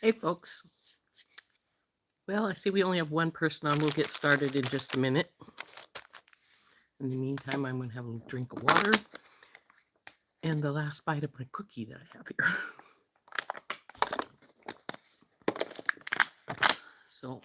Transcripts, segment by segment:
Hey, folks. Well, I see we only have one person on. We'll get started in just a minute. In the meantime, I'm going to have a little drink of water and the last bite of my cookie that I have here. So,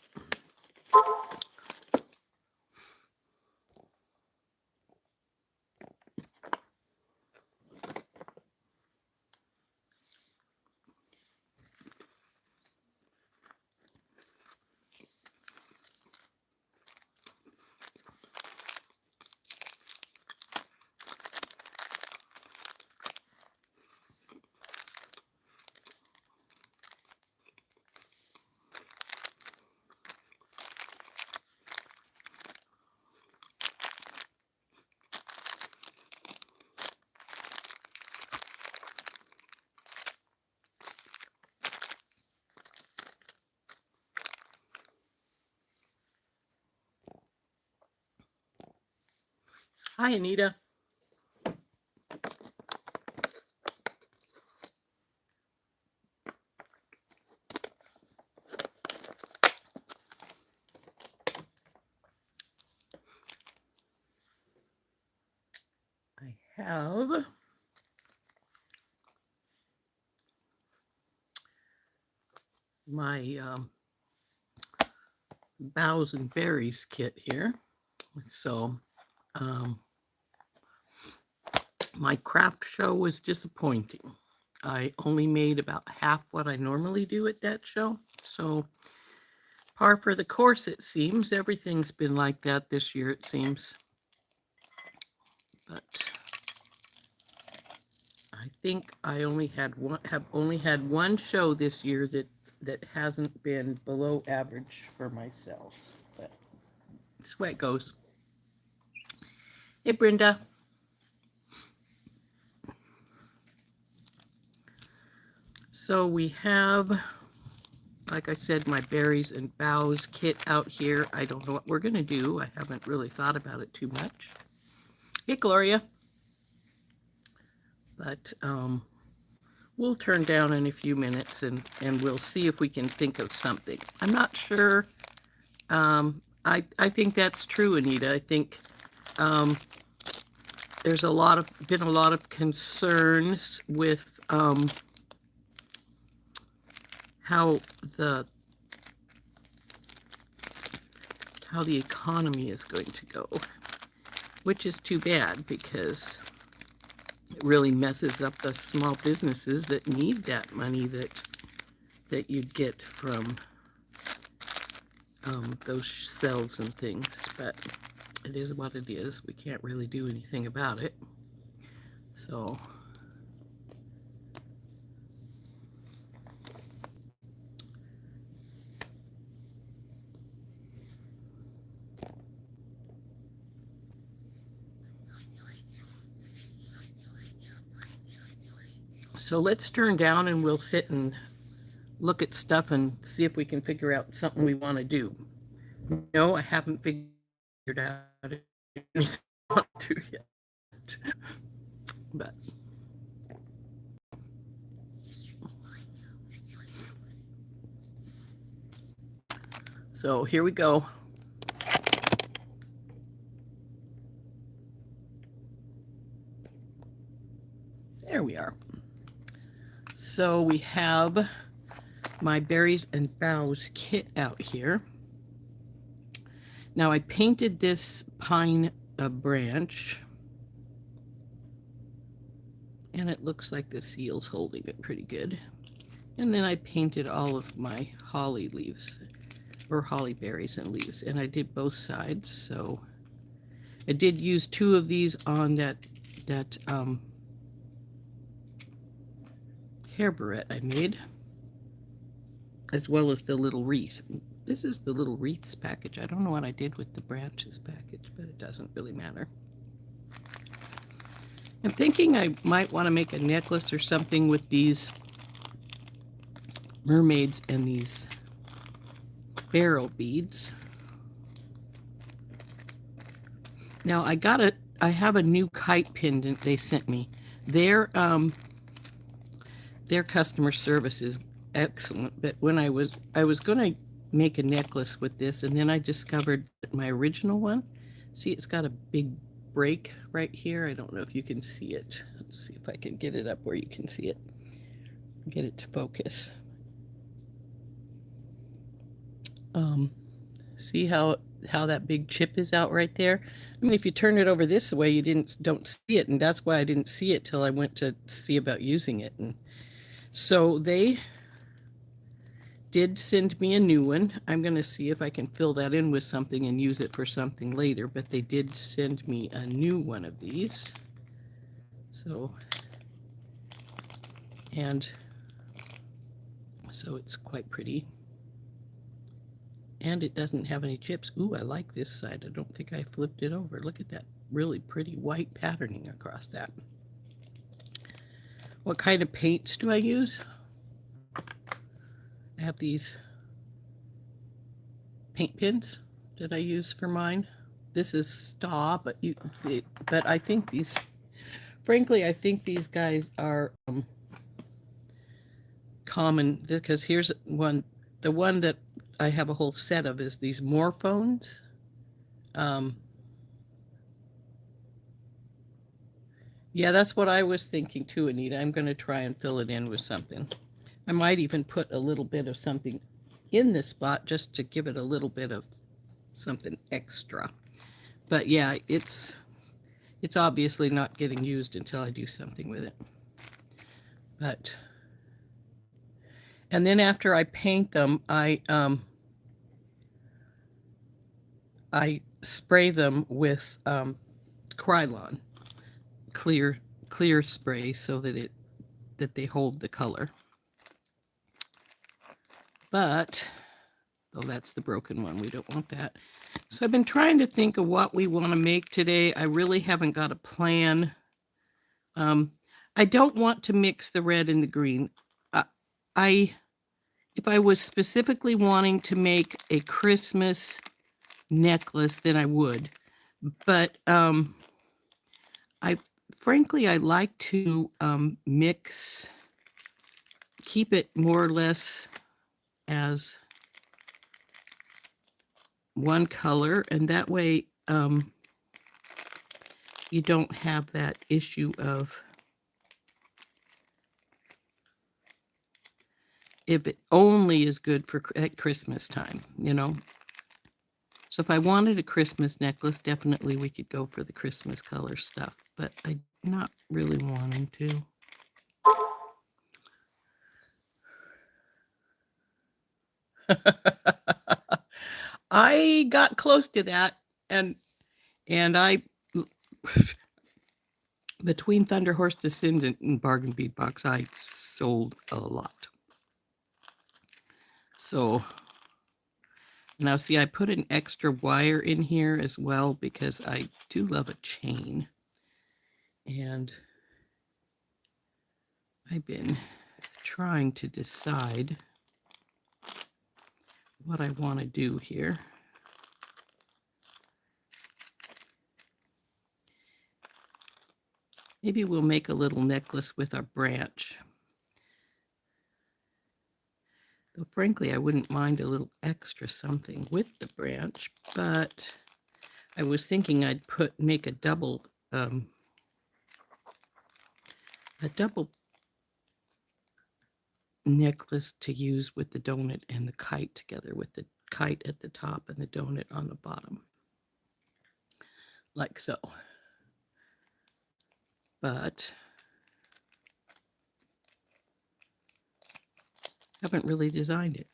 hi, Anita. I have my Boughs and Berries kit here. So, my craft show was disappointing. I only made about half what I normally do at that show. So, par for the course, it seems. Everything's been like that this year, it seems. But I think I have only had one show this year that hasn't been below average for myself. But that's the way it goes. Hey, Brenda. So we have, like I said, my berries and boughs kit out here. I don't know what we're going to do. I haven't really thought about it too much. Hey, Gloria. But we'll turn down in a few minutes and we'll see if we can think of something. I'm not sure. I think that's true, Anita. I think there's been a lot of concerns with how the economy is going to go, which is too bad because it really messes up the small businesses that need that money that you'd get from those sales and things. But it is what it is. We can't really do anything about it. So let's turn down and we'll sit and look at stuff and see if we can figure out something we want to do. No, I haven't figured out anything I want to do yet. But so here we go. There we are. So we have my berries and boughs kit out here. Now I painted this pine branch, and it looks like the seal's holding it pretty good. And then I painted all of my holly leaves, or holly berries and leaves, and I did both sides. So I did use 2 of these on that hair barrette I made, as well as the little wreath. This is the little wreaths package. I don't know what I did with the branches package, but it doesn't really matter. I'm thinking I might want to make a necklace or something with these mermaids and these barrel beads. Now I have a new kite pendant they sent me. Their customer service is excellent. But when I was going to make a necklace with this, and then I discovered that my original one, see, it's got a big break right here. I don't know if you can see it. Let's see if I can get it up where you can see it. Get it to focus. See how that big chip is out right there? I mean, if you turn it over this way, you don't see it, and that's why I didn't see it till I went to see about using it. And so they did send me a new one. I'm going to see if I can fill that in with something and use it for something later, but they did send me a new one of these. So, and so it's quite pretty. And it doesn't have any chips. Ooh, I like this side. I don't think I flipped it over. Look at that really pretty white patterning across that. What kind of paints do I use? I have these paint pens that I use for mine. This is Staw, but I think these, frankly, I think these guys are common, because here's one. The one that I have a whole set of is these Morphones. Yeah, that's what I was thinking too, Anita. I'm going to try and fill it in with something. I might even put a little bit of something in this spot just to give it a little bit of something extra. But yeah, it's obviously not getting used until I do something with it. But, and then after I paint them, I spray them with Krylon clear spray so that they hold the color. But oh, that's the broken one. We don't want that. So I've been trying to think of what we want to make today. I really haven't got a plan. I don't want to mix the red and the green. If I was specifically wanting to make a Christmas necklace, then I would. But frankly, I like to keep it more or less as one color, and that way you don't have that issue of if it only is good for at Christmas time, you know. So if I wanted a Christmas necklace, definitely we could go for the Christmas color stuff, but I'm not really wanting to. I got close to that, and I between Thunder Horse Descendant and Bargain Bead Box, I sold a lot. So now see, I put an extra wire in here as well because I do love a chain. And I've been trying to decide what I want to do here. Maybe we'll make a little necklace with our branch. Though frankly, I wouldn't mind a little extra something with the branch, but I was thinking I'd make a double necklace to use with the donut and the kite together, with the kite at the top and the donut on the bottom, like so. But haven't really designed it.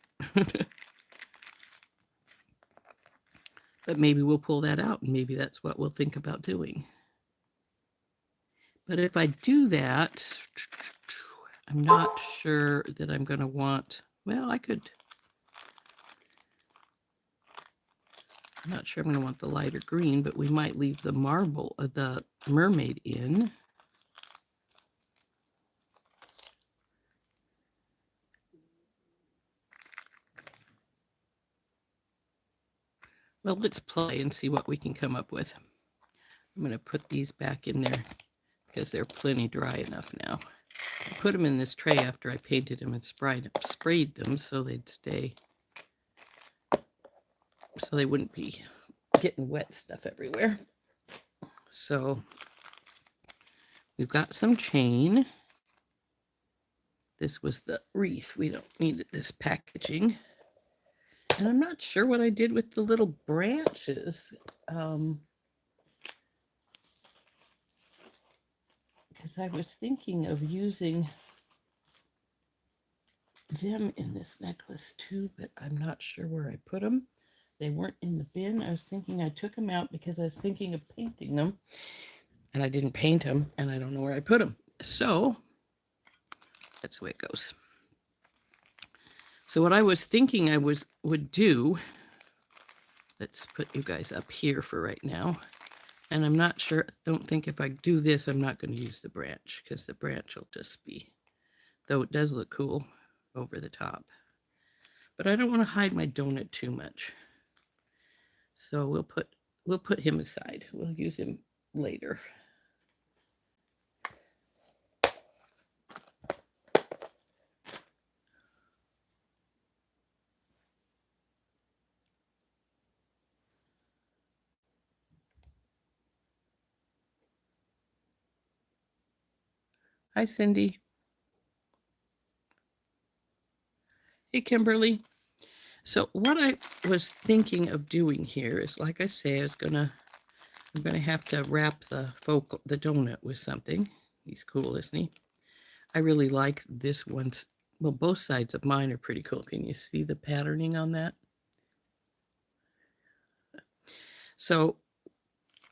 But maybe we'll pull that out, and maybe that's what we'll think about doing. But if I do that, I'm not sure that I'm going to want, well, I could. I'm not sure I'm going to want the lighter green, but we might leave the marble, the mermaid in. Well, let's play and see what we can come up with. I'm going to put these back in there because they're plenty dry enough now. I put them in this tray after I painted them and sprayed them so they'd stay, so they wouldn't be getting wet stuff everywhere. So we've got some chain. This was the wreath. We don't need this packaging. And I'm not sure what I did with the little branches. Because I was thinking of using them in this necklace too, but I'm not sure where I put them. They weren't in the bin. I was thinking I took them out because I was thinking of painting them, and I didn't paint them, and I don't know where I put them. So that's the way it goes. So what I was thinking I would do, let's put you guys up here for right now. And I'm not sure, don't think if I do this, I'm not going to use the branch because the branch will just be, though it does look cool, over the top. But I don't want to hide my donut too much. So we'll put him aside. We'll use him later. Hi, Cindy. Hey, Kimberly. So what I was thinking of doing here is, like I say, I'm gonna have to wrap the donut with something. He's cool, isn't he? I really like this one. Well, both sides of mine are pretty cool. Can you see the patterning on that? So,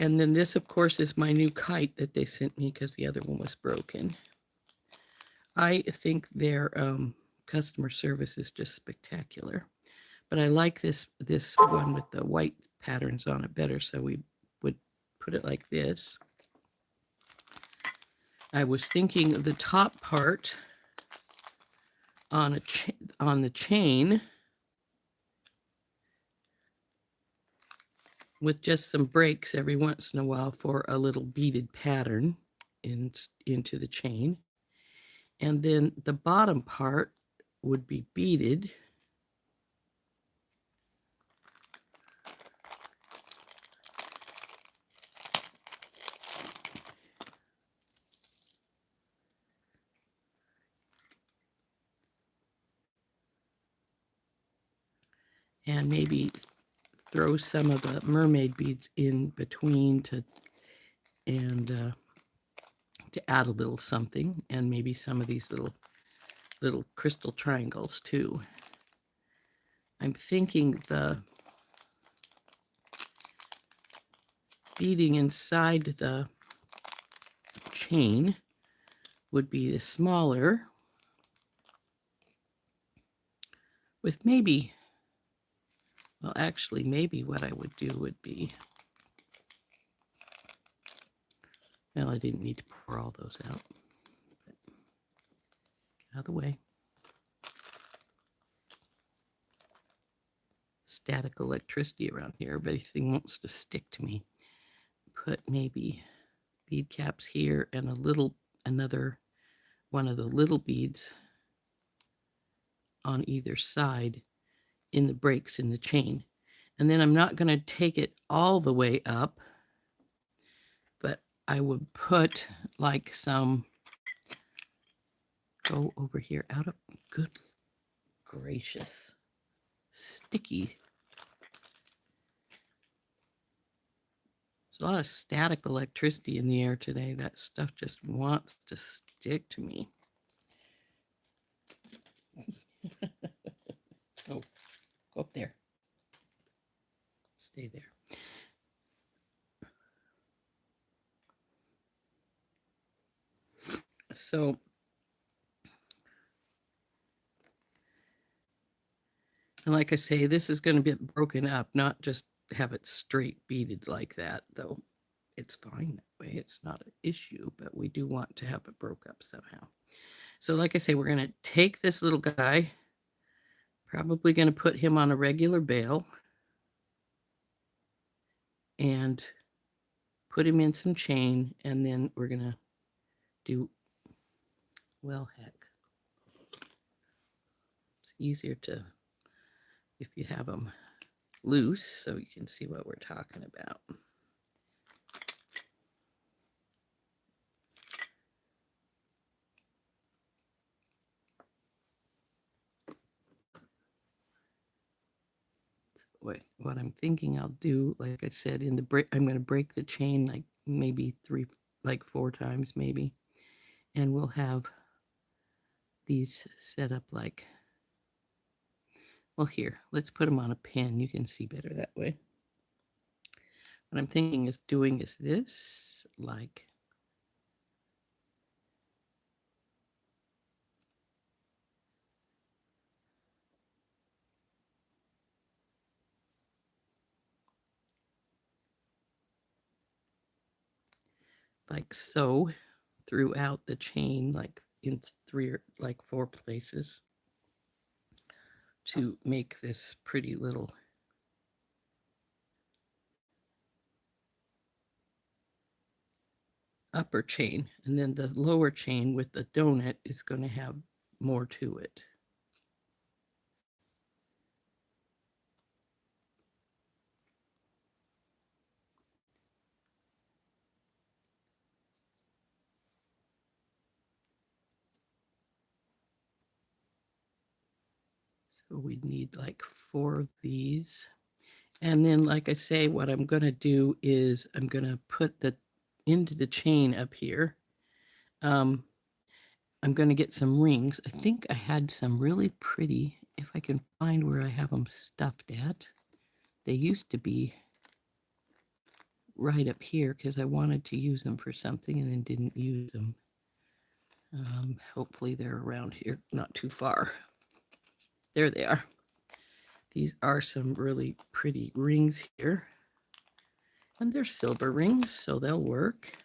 and then this, of course, is my new kite that they sent me because the other one was broken. I think their customer service is just spectacular. But I like this one with the white patterns on it better, so we would put it like this. I was thinking of the top part on the chain with just some breaks every once in a while for a little beaded pattern into the chain. And then the bottom part would be beaded. And maybe throw some of the mermaid beads in between to add a little something, and maybe some of these little crystal triangles too. I'm thinking the beading inside the chain would be the smaller, with maybe, well, actually, maybe what I would do would be, well, I didn't need to pour all those out. But out of the way. Static electricity around here. Everything wants to stick to me. Put maybe bead caps here and another one of the little beads on either side in the breaks in the chain. And then I'm not going to take it all the way up, but I would put like some, go over here, out of, good gracious, sticky. There's a lot of static electricity in the air today. That stuff just wants to stick to me. Oh, go up there. Stay there. So and like I say, this is going to be broken up, not just have it straight beaded like that, though it's fine that way. It's not an issue, but we do want to have it broke up somehow. So like I say, we're going to take this little guy, probably going to put him on a regular bail and put him in some chain, and then we're going to do Well, heck, it's easier to if you have them loose so you can see what we're talking about. What I'm thinking I'll do, like I said, in the break, I'm going to break the chain like maybe 4 times maybe, and we'll have these set up like, well, here, let's put them on a pin. You can see better that way. What I'm thinking is doing is this, like, so, throughout the chain, like in 3 or like 4 places, to make this pretty little upper chain. And then the lower chain with the donut is going to have more to it. So we need like 4 of these. And then, like I say, what I'm going to do is I'm going to put the into the chain up here. I'm going to get some rings. I think I had some really pretty, if I can find where I have them stuffed at. They used to be right up here because I wanted to use them for something and then didn't use them. Hopefully they're around here, not too far. There they are. These are some really pretty rings here. And they're silver rings, so they'll work.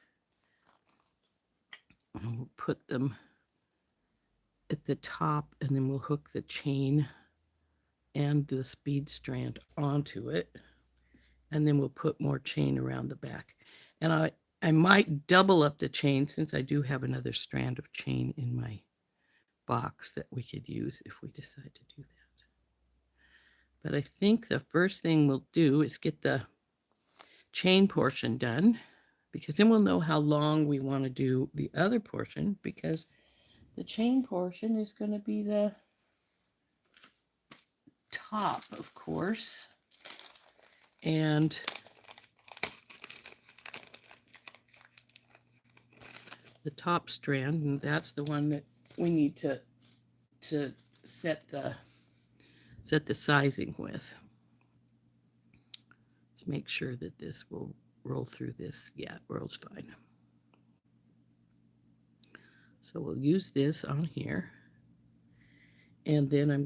And we'll put them at the top, and then we'll hook the chain and the bead strand onto it. And then we'll put more chain around the back. And I might double up the chain since I do have another strand of chain in my box that we could use if we decide to do that. But I think the first thing we'll do is get the chain portion done, because then we'll know how long we want to do the other portion, because the chain portion is going to be the top, of course. And the top strand, and that's the one that we need to set the sizing with. Let's make sure that this will roll through this. Yeah, it rolls fine. So we'll use this on here. And then I've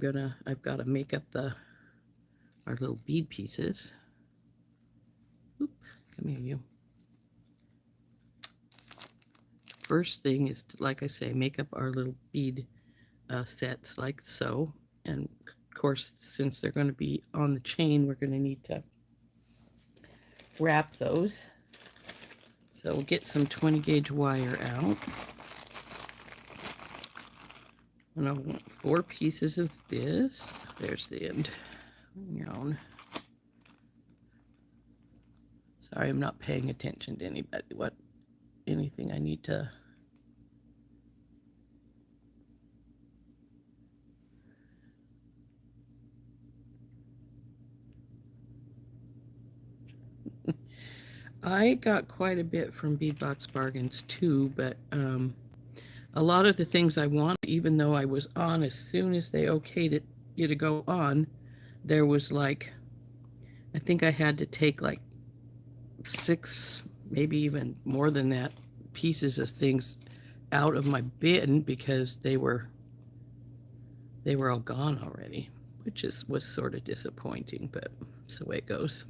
got to make up our little bead pieces. Oop, come here, you. First thing is to, like I say, make up our little bead sets like so. And of course, since they're going to be on the chain, we're going to need to wrap those. So we'll get some 20 gauge wire out. And I want 4 pieces of this. There's the end. Yarn. Sorry, I'm not paying attention to anybody. Anything I need to. I got quite a bit from Bead Box Bargains too, but a lot of the things I want, even though I was on as soon as they okayed it, you to go on, there was like, I think I had to take like 6, maybe even more than that, pieces of things out of my bin because they were all gone already, which was sort of disappointing, but it's the way it goes.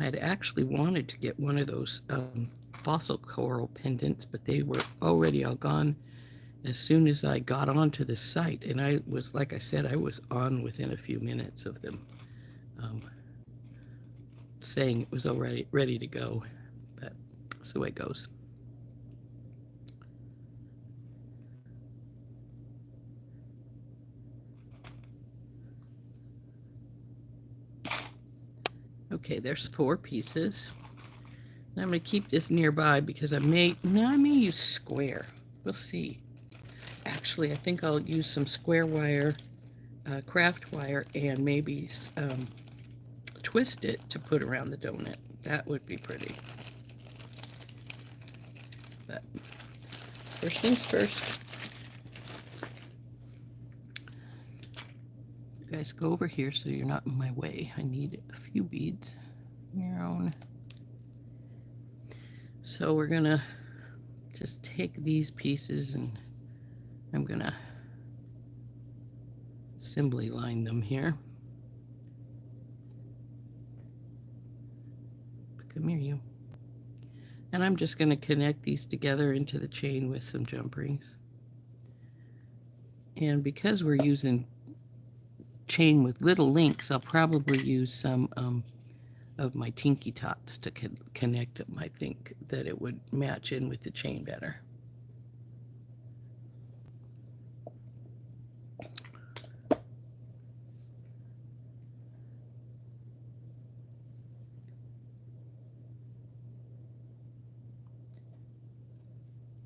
I had actually wanted to get one of those fossil coral pendants, but they were already all gone as soon as I got onto the site. And I was, like I said, I was on within a few minutes of them saying it was already ready to go. But that's the way it goes. Okay, there's 4 pieces. And I'm going to keep this nearby because I may use square. We'll see. Actually, I think I'll use some square wire, craft wire, and maybe twist it to put around the donut. That would be pretty. But first things first. You guys go over here so you're not in my way. I need a few beads of your own. So we're gonna just take these pieces and I'm gonna assembly line them here. Come here, you. And I'm just gonna connect these together into the chain with some jump rings. And because we're using chain with little links, I'll probably use some of my Tinky Tots to connect them. I think that it would match in with the chain better.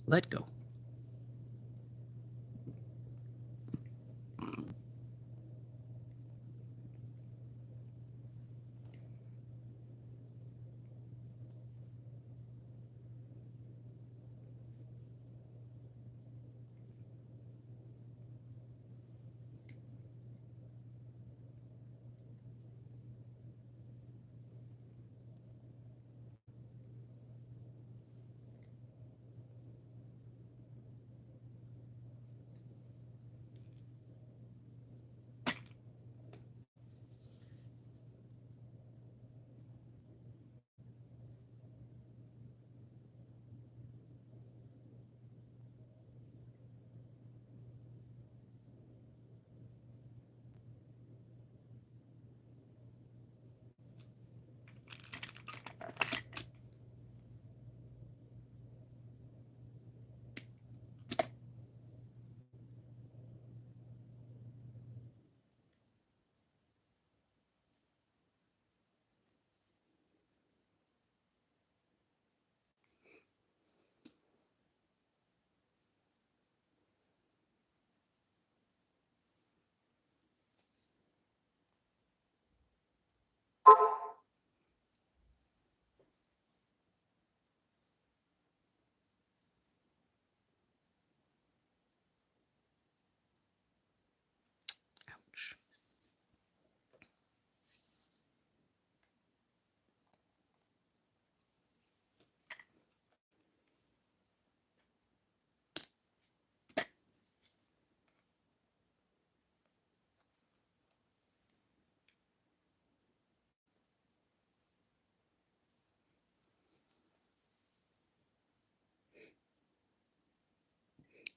Let go. Ouch.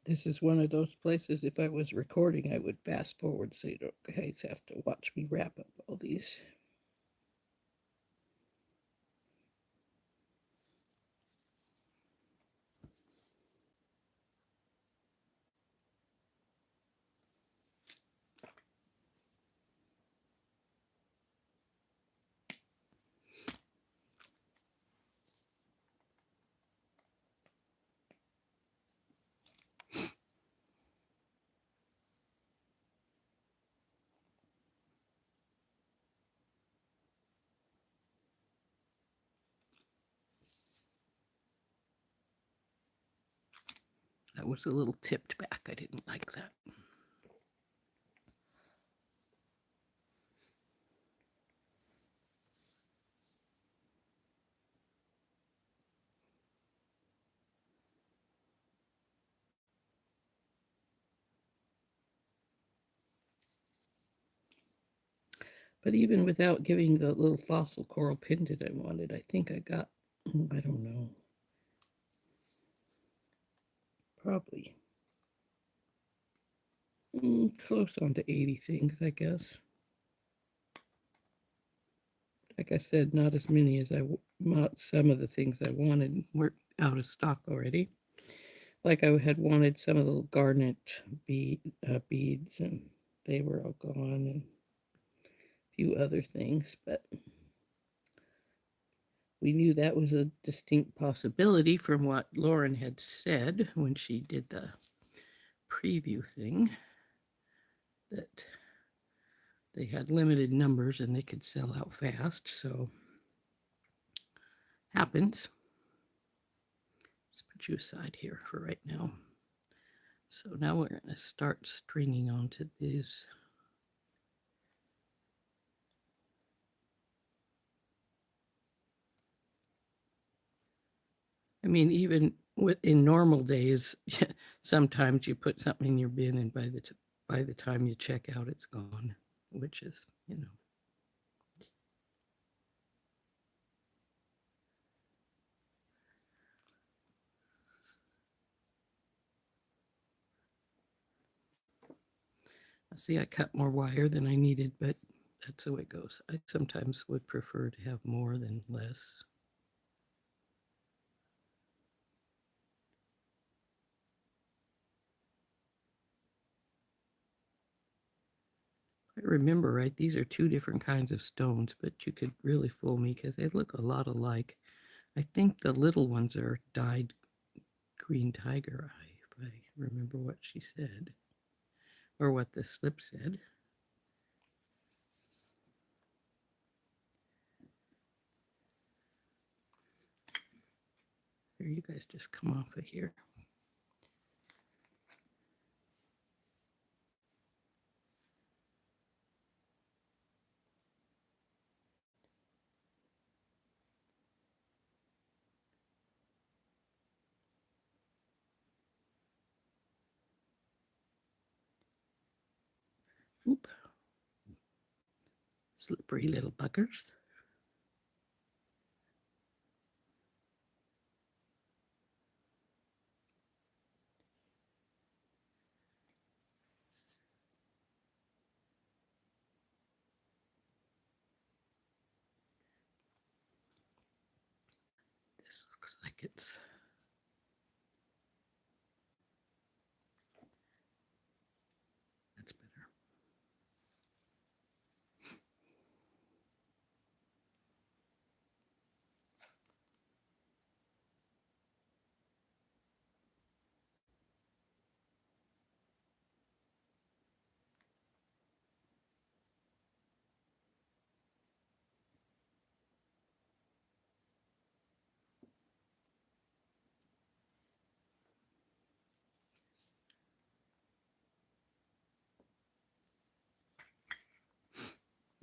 This is one of those places, if I was recording, I would fast forward so you don't guys have to watch me wrap up all these. That was a little tipped back. I didn't like that. But even without giving the little fossil coral pendant I wanted, I think I got, I don't know. probably close on to 80 things, I guess. Like I said, not as many as not some of the things I wanted were out of stock already. Like I had wanted some of the garnet beads, and they were all gone, and a few other things, but we knew that was a distinct possibility from what Lauren had said when she did the preview thing, that they had limited numbers and they could sell out fast. So happens. Let's put you aside here for right now. So now we're going to start stringing onto these. I mean, even in normal days, sometimes you put something in your bin, and by the time you check out, it's gone, which is, you know. See, I cut more wire than I needed, but that's the way it goes. I sometimes would prefer to have more than less. I remember right, these are two different kinds of stones, but you could really fool me because they look a lot alike. I think the little ones are dyed green tiger eye, if I remember what she said, or what the slip said. Here, you guys just come off of here. Oop. Slippery little buggers. This looks like it's that's better.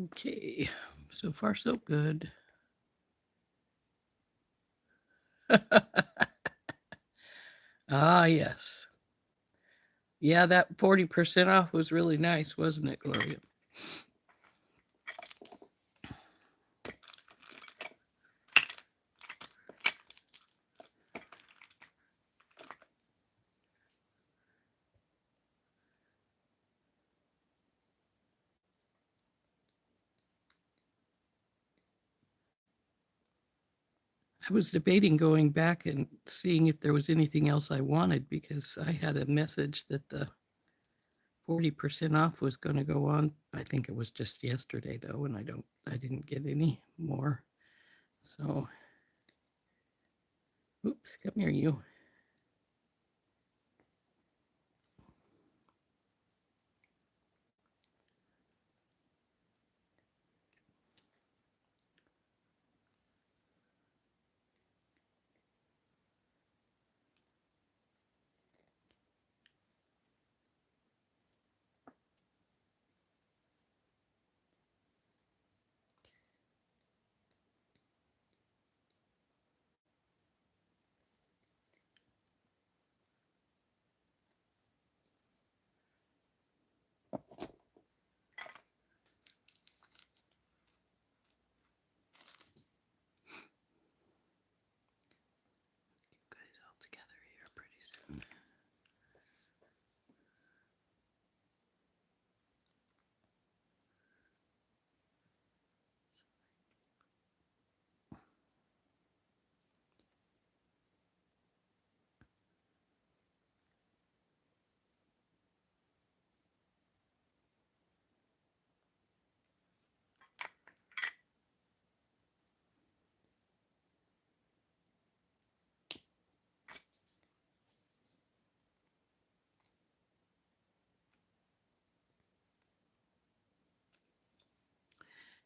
Okay, so far so good. Ah, yes. Yeah, that 40% off was really nice, wasn't it, Gloria? I was debating going back and seeing if there was anything else I wanted, because I had a message that the 40% off was going to go on. I think it was just yesterday though, and I didn't get any more. So, oops, come here, you.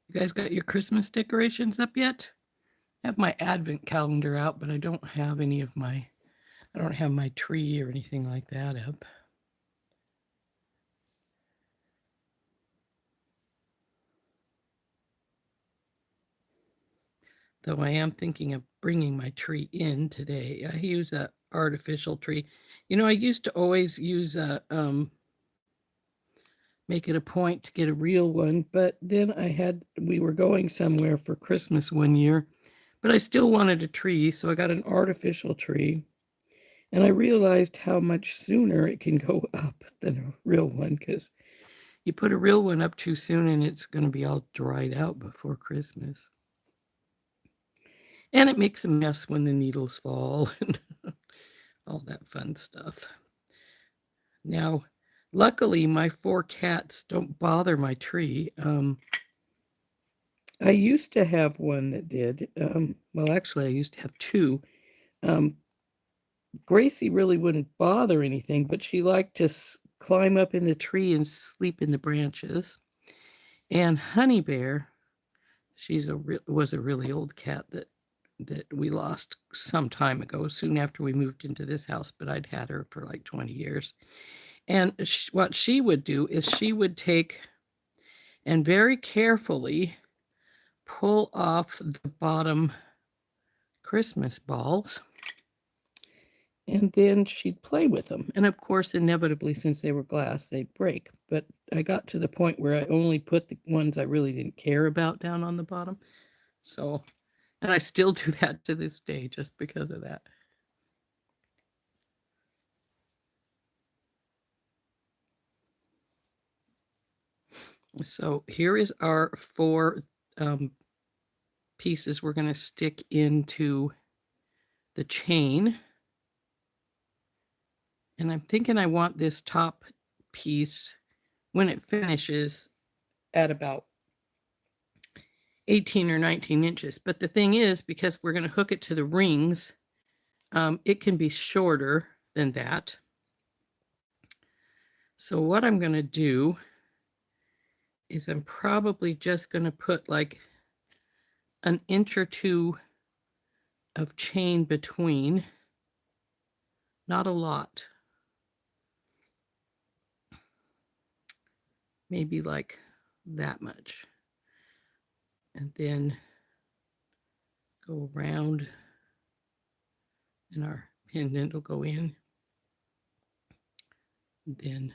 You guys got your Christmas decorations up yet? I have my advent calendar out, but I don't have my tree or anything like that up. Though I am thinking of bringing my tree in today. I use a artificial tree. I used to always use make it a point to get a real one, but then we were going somewhere for Christmas one year, but I still wanted a tree, so I got an artificial tree. And I realized how much sooner it can go up than a real one, because you put a real one up too soon and it's going to be all dried out before Christmas. And it makes a mess when the needles fall and all that fun stuff. Now, luckily, my 4 cats don't bother my tree. I used to have one that did. Well, actually, I used to have 2. Gracie really wouldn't bother anything, but she liked to climb up in the tree and sleep in the branches. And Honey Bear, was a really old cat that we lost some time ago, soon after we moved into this house, but I'd had her for like 20 years. And what she would do is she would take and very carefully pull off the bottom Christmas balls, and then she'd play with them. And of course, inevitably, since they were glass, they'd break. But I got to the point where I only put the ones I really didn't care about down on the bottom. So, and I still do that to this day just because of that. So here is our 4 pieces we're going to stick into the chain. And I'm thinking I want this top piece, when it finishes, at about 18 or 19 inches. But the thing is, because we're going to hook it to the rings, it can be shorter than that. So what I'm going to do is I'm probably just going to put like an inch or 2 of chain between. Not a lot. Maybe like that much. And then go around, and our pendant will go in. And then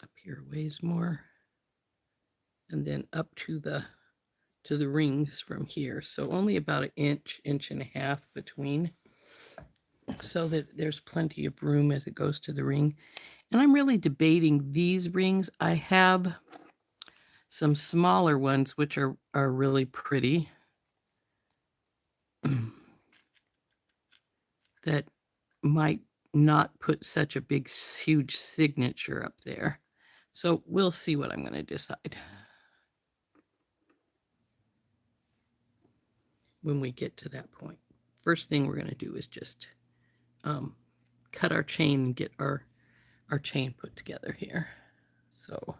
up here ways more. And then up to the rings from here. So only about an inch, inch and a half between, so that there's plenty of room as it goes to the ring. And I'm really debating these rings. I have some smaller ones, which are really pretty, that might not put such a big, huge signature up there. So we'll see what I'm going to decide when we get to that point. First thing we're going to do is just cut our chain and get our chain put together here. So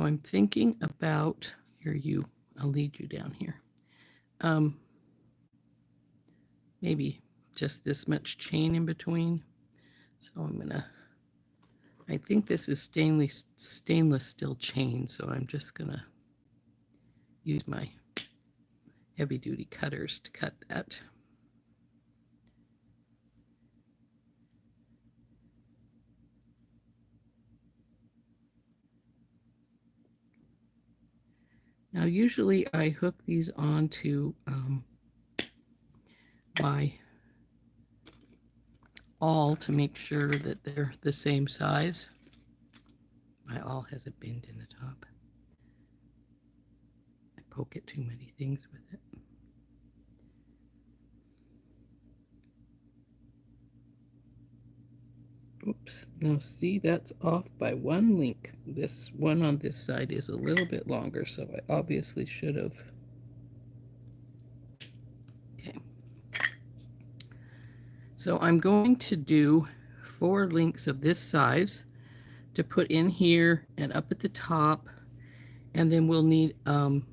I'm thinking about, I'll lead you down here. Maybe just this much chain in between. So I think this is stainless steel chain, so I'm just gonna use my heavy duty cutters to cut that. Now, usually I hook these onto my awl to make sure that they're the same size. My awl has a bend in the top. I poke at too many things with it. Oops, now see, that's off by 1 link. This one on this side is a little bit longer, so I obviously should have. Okay. So I'm going to do 4 links of this size to put in here and up at the top, and then we'll need one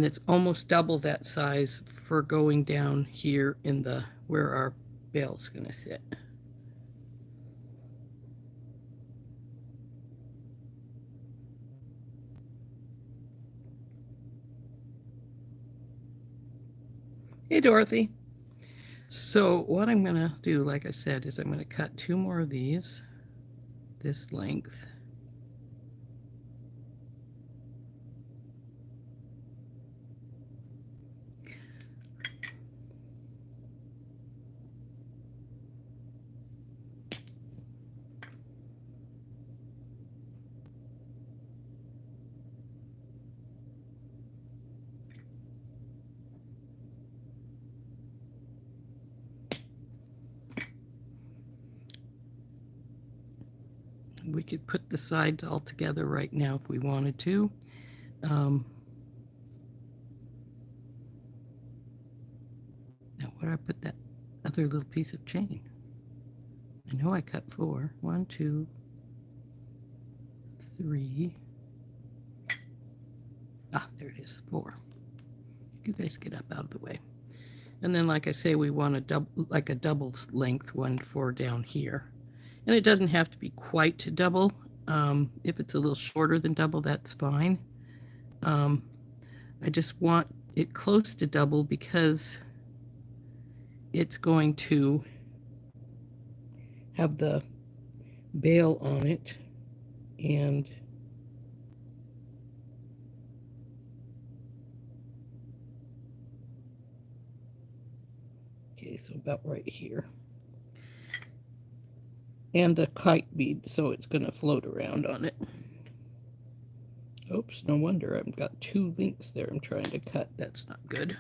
that's almost double that size for going down here in the where our bail's going to sit. Hey, Dorothy. So what I'm going to do, like I said, is I'm going to cut 2 more of these this length. We could put the sides all together right now if we wanted to. Now, where did I put that other little piece of chain? I know I cut 4. 1, 2, 3. Ah, there it is, 4. You guys get up out of the way. And then, like I say, we want a double length one for down here. And it doesn't have to be quite double. If it's a little shorter than double, that's fine. I just want it close to double because it's going to have the bail on it. And okay, so about right here. And the kite bead, so it's going to float around on it. Oops, no wonder I've got 2 links there I'm trying to cut. That's not good.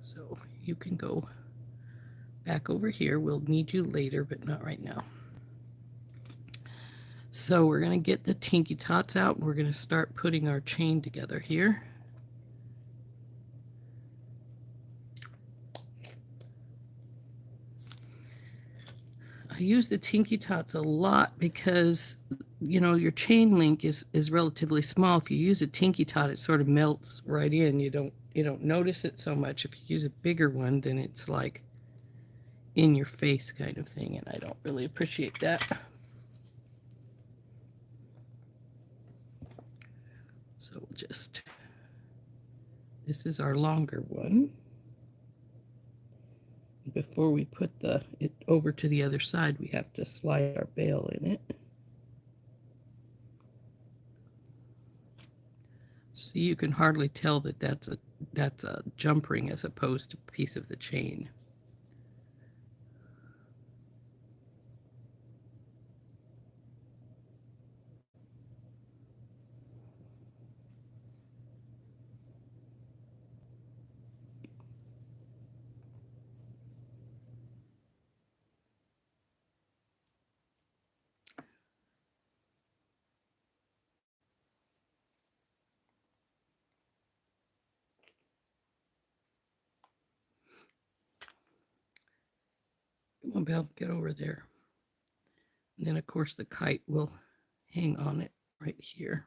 So you can go back over here. We'll need you later, but not right now. So we're going to get the Tinky Tots out, and we're going to start putting our chain together here. I use the Tinky Tots a lot because, you know, your chain link is relatively small. If you use a Tinky Tot, it sort of melts right in. You don't notice it so much. If you use a bigger one, then it's like in your face kind of thing, and I don't really appreciate that. So we'll just, this is our longer one. Before we put it over to the other side, we have to slide our bail in it. See, you can hardly tell that that's a jump ring as opposed to a piece of the chain. Come on, Belle, get over there. And then, of course, the kite will hang on it right here.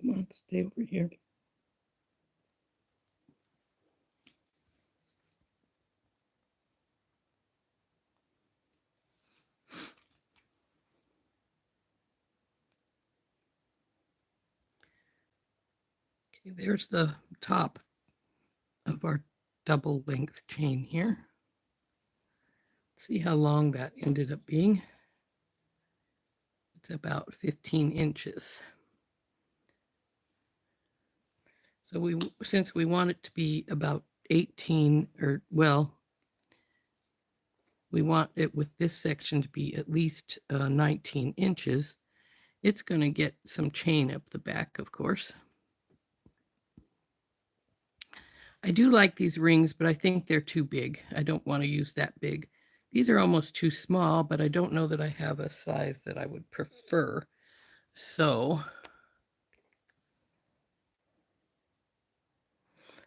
Come on, stay over here. Okay, there's the top of our double length chain here. See how long that ended up being. It's about 15 inches. So since we want it to be about 18, or well, we want it with this section to be at least 19 inches, it's going to get some chain up the back, of course. I do like these rings, but I think they're too big. I don't want to use that big. These are almost too small, but I don't know that I have a size that I would prefer. So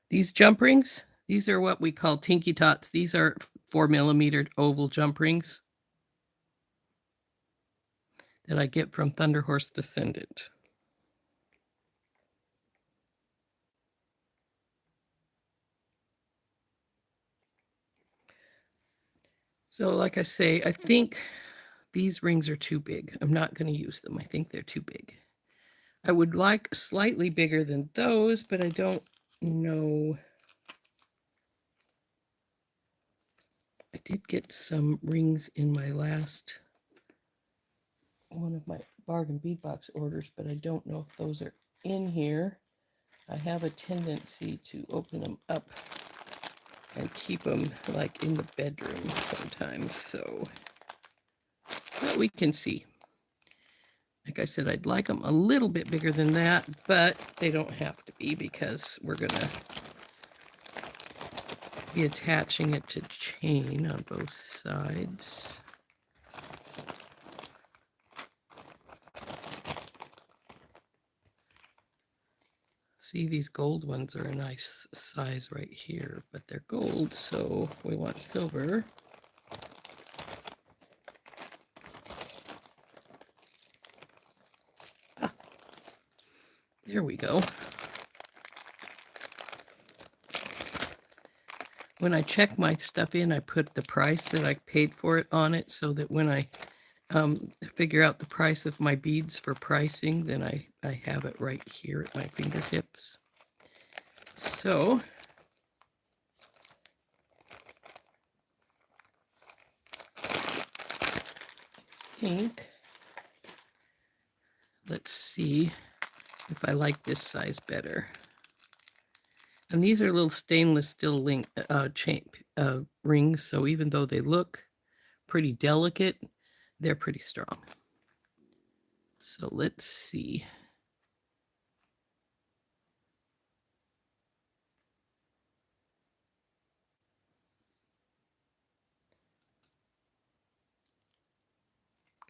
these jump rings, these are what we call Tinky Tots. These are 4mm oval jump rings that I get from Thunder Horse Descendant. So like I say, I think these rings are too big. I'm not going to use them. I think they're too big. I would like slightly bigger than those, but I don't know. I did get some rings in my last one of my bargain bead box orders, but I don't know if those are in here. I have a tendency to open them up and keep them like in the bedroom sometimes, so but we can see. Like I said, I'd like them a little bit bigger than that, but they don't have to be because we're gonna be attaching it to chain on both sides. See, these gold ones are a nice size right here, but they're gold, so we want silver. Ah, there we go. When I check my stuff in, I put the price that I paid for it on it so that when I figure out the price of my beads for pricing, then I have it right here at my fingertips. So I think, let's see if I like this size better. And these are little stainless steel rings, so even though they look pretty delicate, they're pretty strong. So let's see.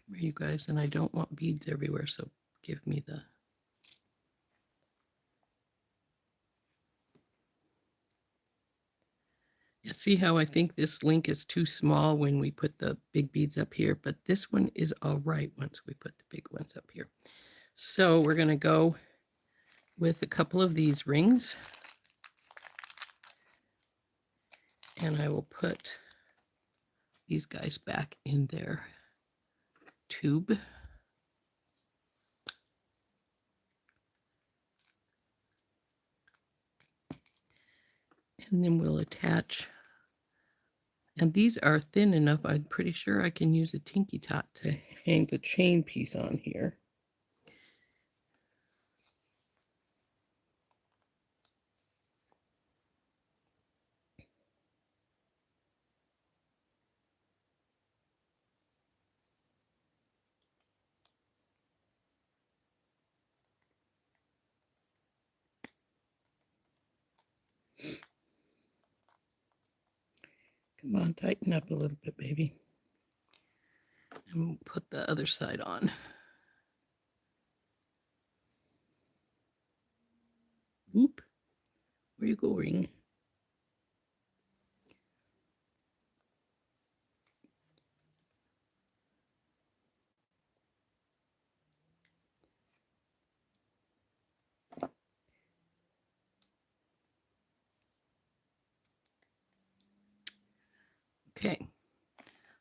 Come here, you guys, and I don't want beads everywhere, so give me the... You see how I think this link is too small when we put the big beads up here, but this one is all right once we put the big ones up here. So we're going to go with a couple of these rings, and I will put these guys back in their tube. And then we'll attach, and these are thin enough, I'm pretty sure I can use a Tinky Tot to hang the chain piece on here. Come on, tighten up a little bit, baby. And we'll put the other side on. Oop, where are you going? Okay,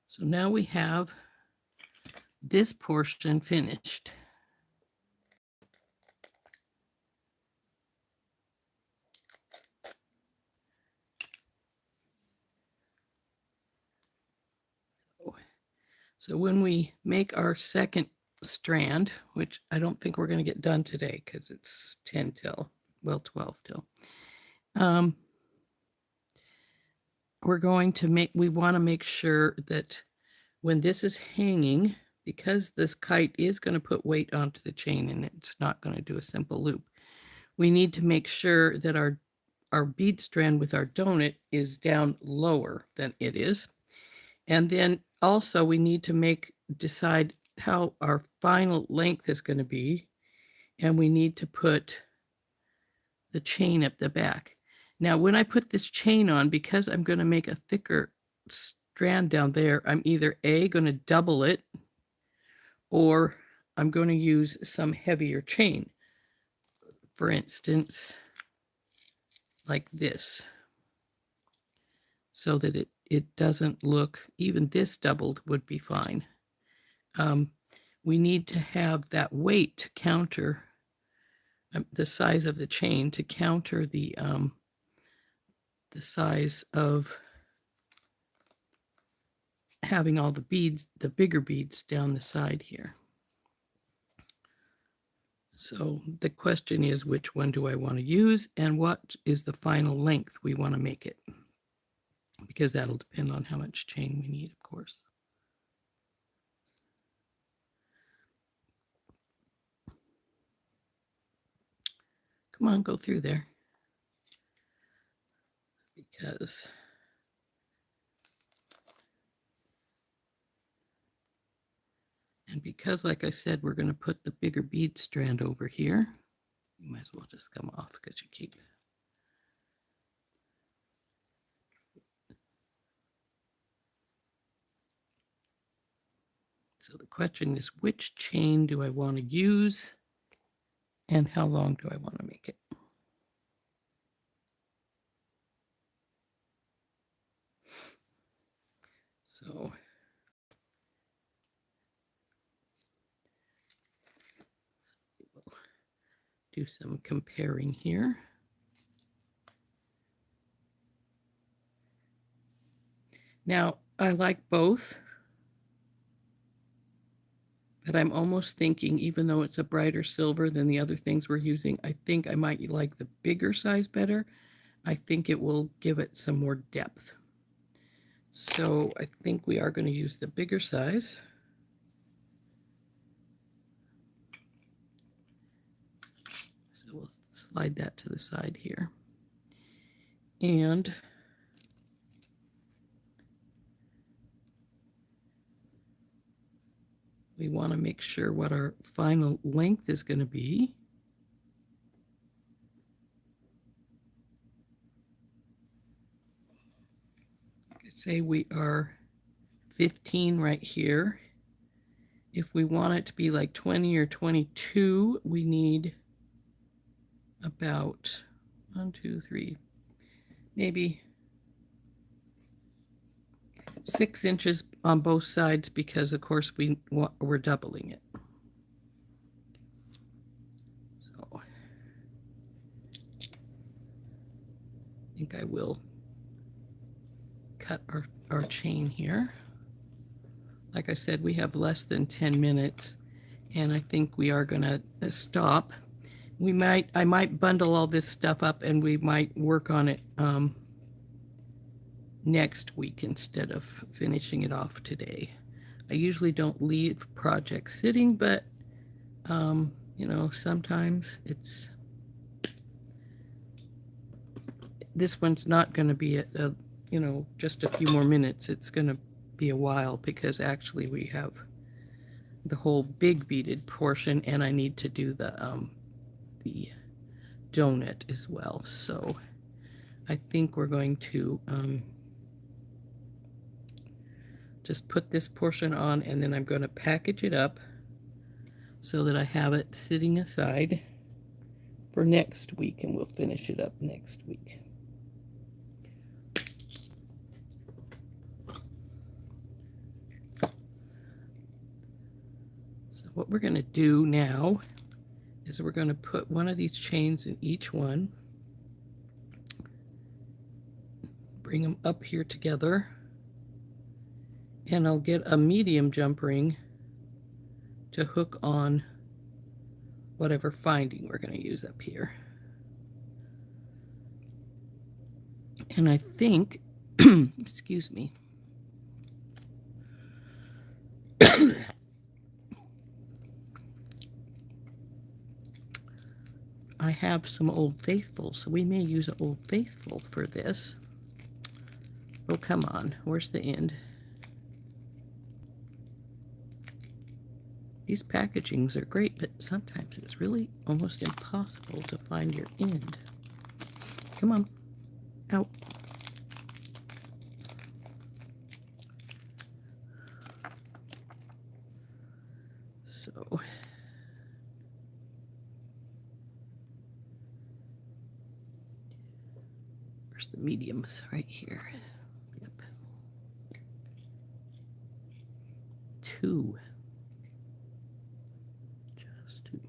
so now we have this portion finished. So when we make our second strand, which I don't think we're going to get done today because it's 10 till, well, 12 till. We're going to we want to make sure that when this is hanging, because this kite is going to put weight onto the chain and it's not going to do a simple loop, we need to make sure that our bead strand with our donut is down lower than it is. And then also we need to decide how our final length is going to be. And we need to put the chain up the back. Now, when I put this chain on, because I'm going to make a thicker strand down there, I'm either A, going to double it, or I'm going to use some heavier chain. For instance, like this, so that it doesn't look, even this doubled would be fine. We need to have that weight to counter the size of the chain, to counter the size of having all the beads, the bigger beads down the side here. So the question is, which one do I want to use, and what is the final length we want to make it? Because that'll depend on how much chain we need, of course. Come on, go through there. Because, like I said, we're going to put the bigger bead strand over here. You might as well just come off because you keep. So the question is, which chain do I want to use, and how long do I want to make it? So we'll do some comparing here. Now, I like both, but I'm almost thinking, even though it's a brighter silver than the other things we're using, I think I might like the bigger size better. I think it will give it some more depth. So I think we are going to use the bigger size. So we'll slide that to the side here. And we want to make sure what our final length is going to be. Say we are 15 right here. If we want it to be like 20 or 22, we need about 1, 2, 3, maybe 6 inches on both sides, because of course we're doubling it. So I think I will cut our chain here. Like I said, we have less than 10 minutes, and I think we are going to stop. I might bundle all this stuff up, and we might work on it next week instead of finishing it off today. I usually don't leave projects sitting, but you know, sometimes this one's not going to be you know, just a few more minutes. It's going to be a while, because actually we have the whole big beaded portion, and I need to do the donut as well. So I think we're going to just put this portion on, and then I'm going to package it up so that I have it sitting aside for next week, and we'll finish it up next week. what we're going to do now is we're going to put one of these chains in each one, bring them up here together, and I'll get a medium jump ring to hook on whatever finding we're going to use up here. And I think, excuse me, I have some Old Faithful, so we may use an Old Faithful for this. Oh, come on, where's the end? These packagings are great, but sometimes it's really almost impossible to find your end. Come on, out. So, where's the mediums? Right here. Yep. 2. Just 2.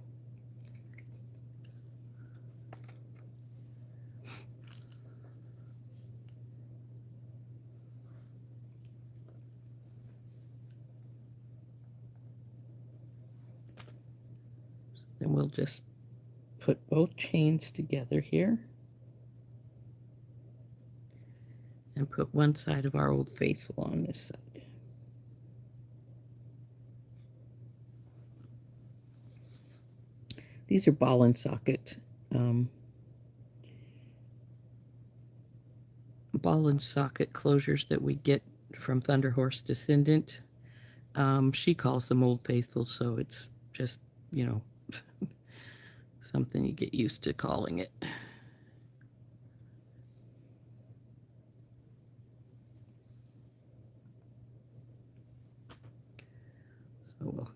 So then we'll just put both chains together here and put one side of our Old Faithful on this side. These are ball and socket closures that we get from Thunder Horse Descendant. She calls them Old Faithful, so it's just, you know, something you get used to calling it. So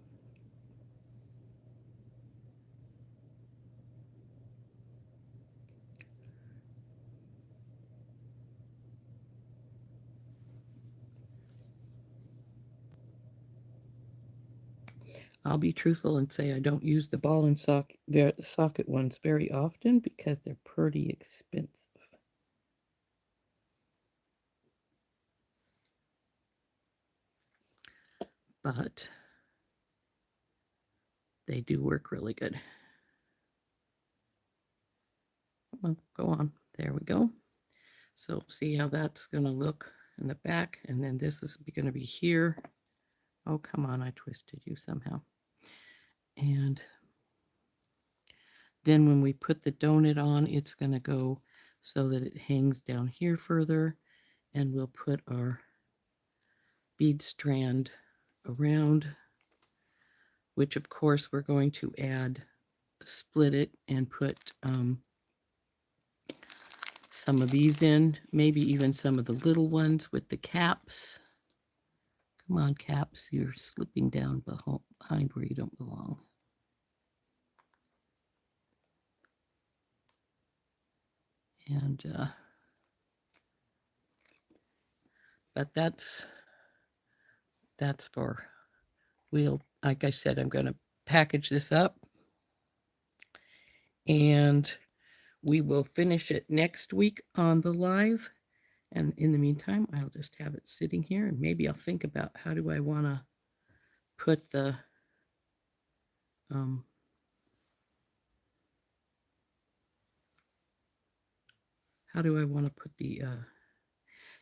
I'll be truthful and say I don't use the ball and socket ones very often because they're pretty expensive. But they do work really good. Well, go on. There we go. So see how that's going to look in the back, and then this is going to be here. Oh, come on, I twisted you somehow. And then when we put the donut on, it's going to go so that it hangs down here further, and we'll put our bead strand around, which of course we're going to split it and put some of these in, maybe even some of the little ones with the caps. Come on, caps, you're slipping down behind where you don't belong. And but that's for, like I said, I'm going to package this up and we will finish it next week on the live. And in the meantime, I'll just have it sitting here, and maybe I'll think about how do I want to put the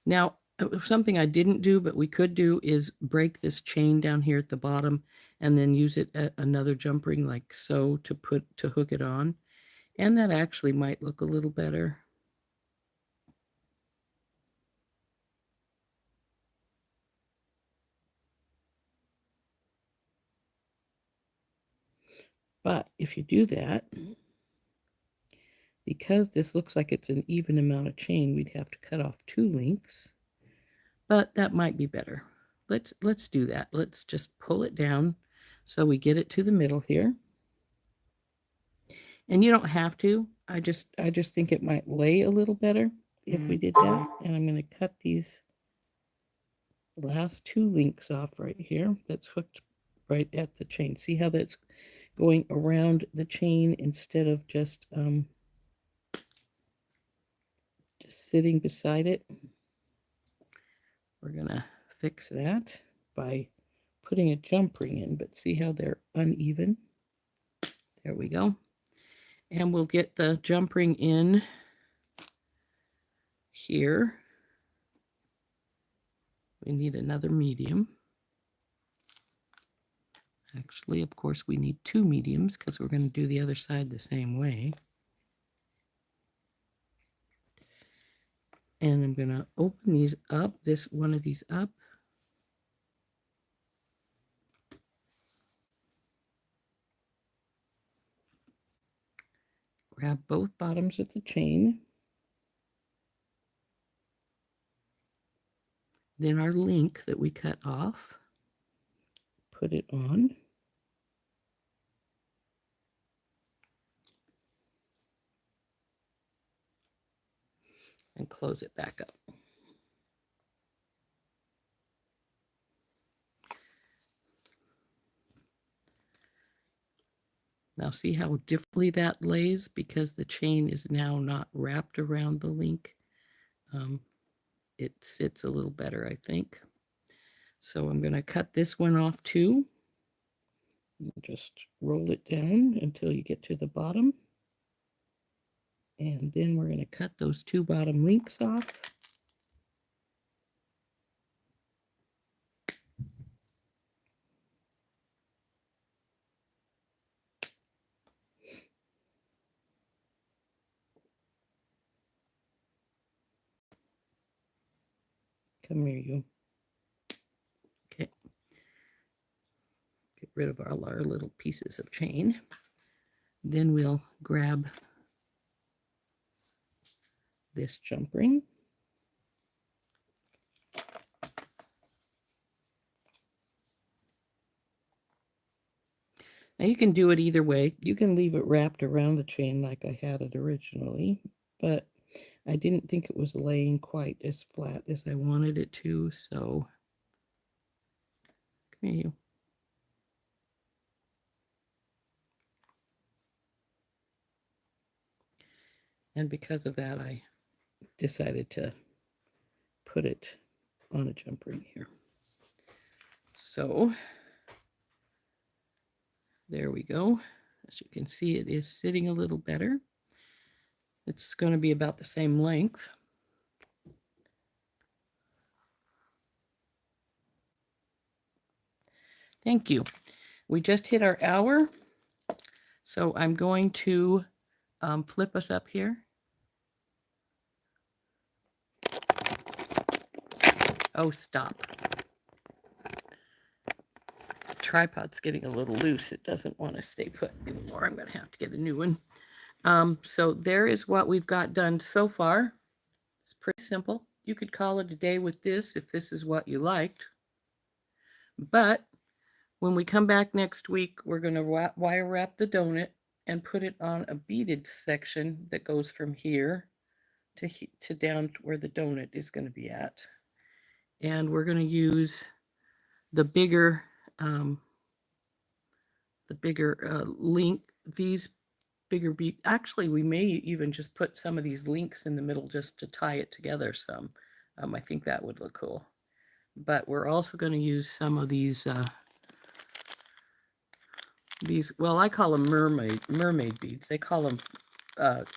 now something I didn't do but we could do is break this chain down here at the bottom and then use it at another jump ring like so to hook it on, and that actually might look a little better. But if you do that, because this looks like it's an even amount of chain, we'd have to cut off 2 links, but that might be better. Let's do that. Let's just pull it down so we get it to the middle here. And you don't have to. I just think it might lay a little better if we did that. And I'm going to cut these last 2 links off right here that's hooked right at the chain. See how that's going around the chain instead of just sitting beside it? We're gonna fix that by putting a jump ring in, but see how they're uneven? There we go. And we'll get the jump ring in here. We need another medium. Actually, of course, we need 2 mediums because we're going to do the other side the same way. And I'm going to open these up, one of these up. Grab both bottoms of the chain. Then our link that we cut off, put it on. And close it back up. Now see how differently that lays because the chain is now not wrapped around the link. It sits a little better, I think. So I'm going to cut this one off too. Just roll it down until you get to the bottom. And then we're going to cut those 2 bottom links off. Come here, you. Okay. Get rid of all our little pieces of chain. Then we'll grab this jump ring. Now you can do it either way. You can leave it wrapped around the chain like I had it originally, but I didn't think it was laying quite as flat as I wanted it to, so come here, you. And because of that, I decided to put it on a jump ring here. So there we go. As you can see, it is sitting a little better. It's going to be about the same length. Thank you. We just hit our hour. So I'm going to flip us up here. Oh, stop. The tripod's getting a little loose. It doesn't want to stay put anymore. I'm going to have to get a new one. So there is what we've got done so far. It's pretty simple. You could call it a day with this if this is what you liked. But when we come back next week, we're going to wire wrap the donut and put it on a beaded section that goes from here to down to where the donut is going to be at. And we're going to use the bigger link, these bigger bead. Actually, we may even just put some of these links in the middle just to tie it together some. I think that would look cool. But we're also going to use some of these, well, I call them mermaid beads. They call them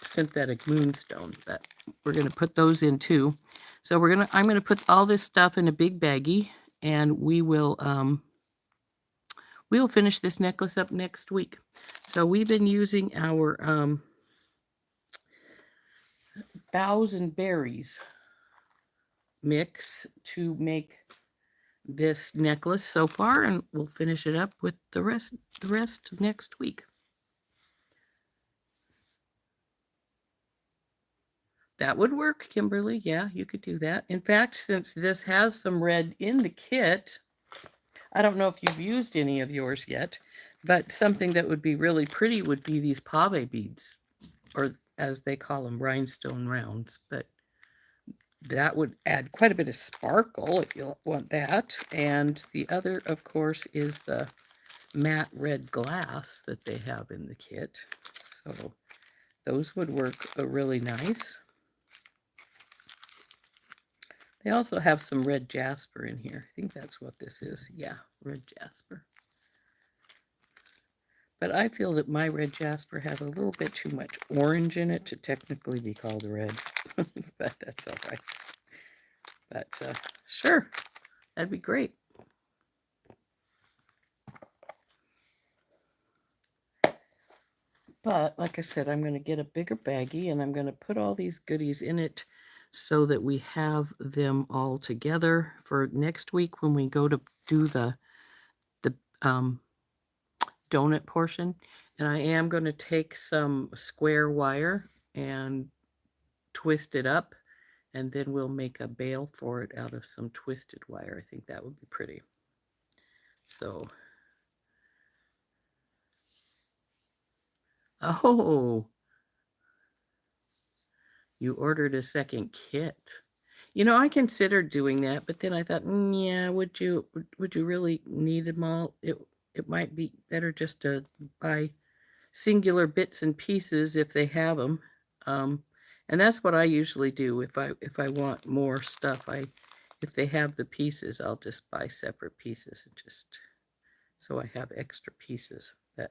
synthetic moonstone, but we're going to put those in too. So I'm going to put all this stuff in a big baggie, and we'll finish this necklace up next week. So we've been using our Boughs and Berries mix to make this necklace so far, and we'll finish it up with the rest next week. That would work, Kimberly. Yeah, you could do that. In fact, since this has some red in the kit, I don't know if you've used any of yours yet, but something that would be really pretty would be these pave beads, or as they call them, rhinestone rounds. But that would add quite a bit of sparkle if you want that. And the other, of course, is the matte red glass that they have in the kit. So those would work really nice. They also have some red jasper in here. I think that's what this is. Yeah, red jasper. But I feel that my red jasper has a little bit too much orange in it to technically be called red. But that's all right. But sure, that'd be great. But like I said, I'm going to get a bigger baggie and I'm going to put all these goodies in it so that we have them all together for next week when we go to do the donut portion. And I am going to take some square wire and twist it up, and then we'll make a bail for it out of some twisted wire. I think that would be pretty. So, oh, you ordered a second kit. You know, I considered doing that, but then I thought, yeah, would you really need them all? It might be better just to buy singular bits and pieces if they have them. And that's what I usually do if I want more stuff. If they have the pieces, I'll just buy separate pieces and just so I have extra pieces. But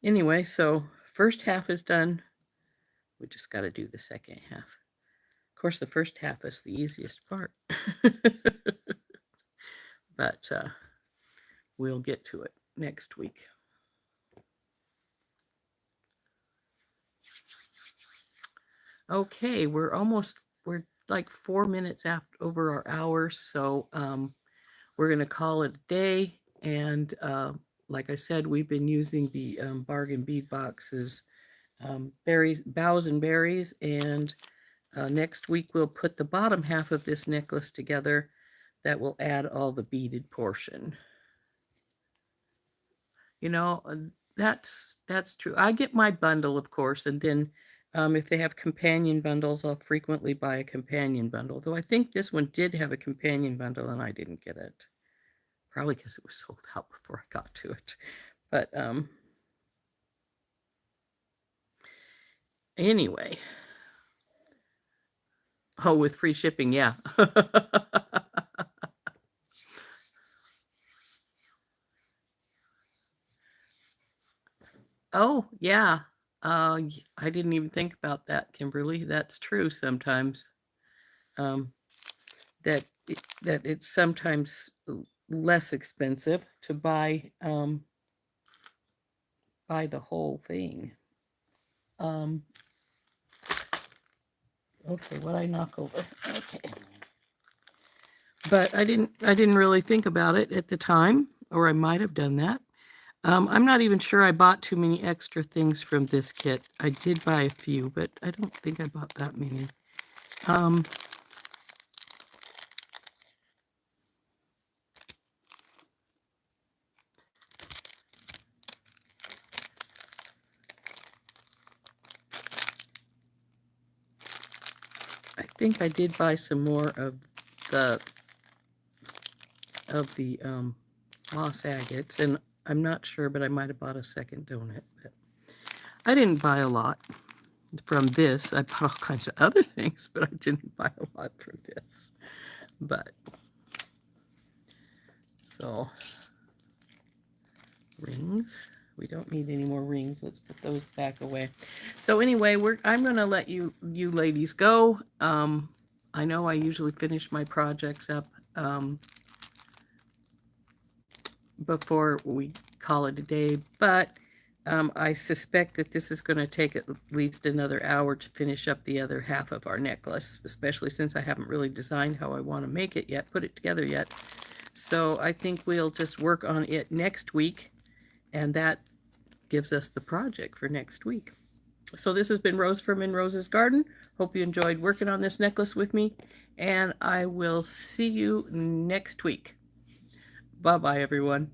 anyway, so first half is done. We just got to do the second half. Of course, the first half is the easiest part. But we'll get to it next week. Okay, we're like 4 minutes over our hour, so we're going to call it a day. And like I said, we've been using the bargain bead boxes, Boughs and Berries, and next week we'll put the bottom half of this necklace together. That will add all the beaded portion. You know, that's true. I get my bundle, of course, and then if they have companion bundles, I'll frequently buy a companion bundle. Though I think this one did have a companion bundle and I didn't get it. Probably because it was sold out before I got to it. But anyway. Oh, with free shipping, yeah. Oh, yeah. I didn't even think about that, Kimberly. That's true sometimes. That it's sometimes less expensive to buy the whole thing. Okay, what I knock over? Okay. But I didn't really think about it at the time, or I might have done that. I'm not even sure I bought too many extra things from this kit. I did buy a few, but I don't think I bought that many. I think I did buy some more of the moss agates, and I'm not sure, but I might have bought a second donut. But I didn't buy a lot from this. I bought all kinds of other things, but I didn't buy a lot from this. But so rings. We don't need any more rings. Let's put those back away. So anyway, I'm going to let you ladies go. I know I usually finish my projects up before we call it a day, but I suspect that this is going to take at least another hour to finish up the other half of our necklace, especially since I haven't really designed how I want to make it yet, put it together yet. So I think we'll just work on it next week, and that gives us the project for next week. So this has been Rose from In Rose's Garden. Hope you enjoyed working on this necklace with me, and I will see you next week. Bye-bye, everyone.